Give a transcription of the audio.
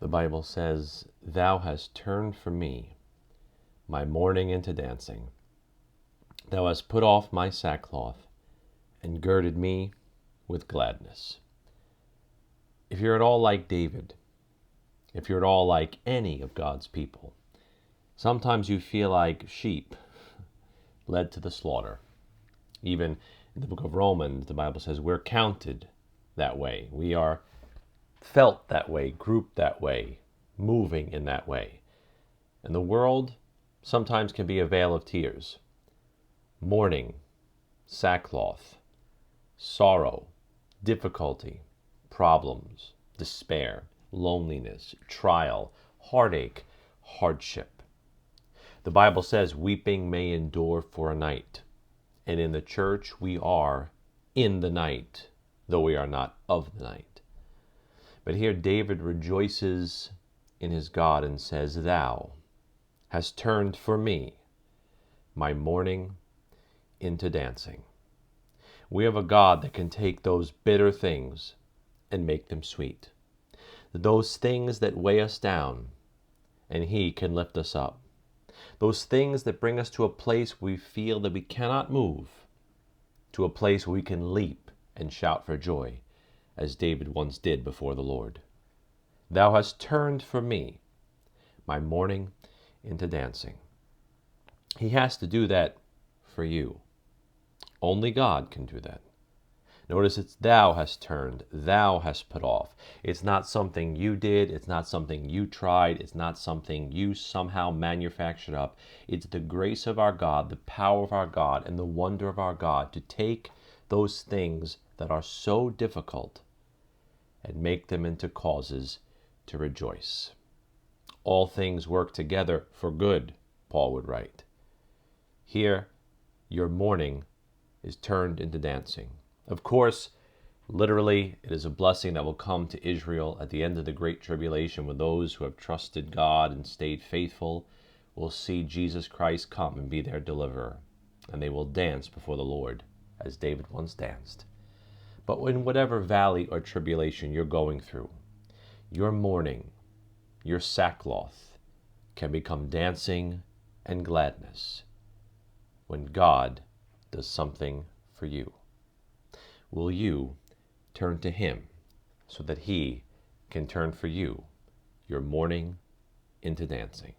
The Bible says, "Thou hast turned for me my mourning into dancing. Thou hast put off my sackcloth and girded me with gladness." If you're at all like David, if you're at all like any of God's people, sometimes you feel like sheep led to the slaughter. Even in the book of Romans, the Bible says we're counted that way. We are felt that way, grouped that way, moving in that way. And the world sometimes can be a vale of tears. Mourning, sackcloth, sorrow, difficulty, problems, despair, loneliness, trial, heartache, hardship. The Bible says weeping may endure for a night. And in the church we are in the night, though we are not of the night. But here David rejoices in his God and says, "Thou hast turned for me my mourning into dancing." We have a God that can take those bitter things and make them sweet. Those things that weigh us down, and He can lift us up. Those things that bring us to a place we feel that we cannot move, to a place where we can leap and shout for joy, as David once did before the Lord. "Thou hast turned for me my mourning into dancing." He has to do that for you. Only God can do that. Notice it's thou hast turned, thou hast put off. It's not something you did, it's not something you tried, it's not something you somehow manufactured up. It's the grace of our God, the power of our God, and the wonder of our God to take those things that are so difficult and make them into causes to rejoice. All things work together for good, Paul would write. Here, your mourning is turned into dancing. Of course, literally, it is a blessing that will come to Israel at the end of the Great Tribulation, when those who have trusted God and stayed faithful will see Jesus Christ come and be their deliverer, and they will dance before the Lord, as David once danced. But in whatever valley or tribulation you're going through, your mourning, your sackcloth, can become dancing and gladness when God does something for you. Will you turn to Him so that He can turn for you your mourning into dancing?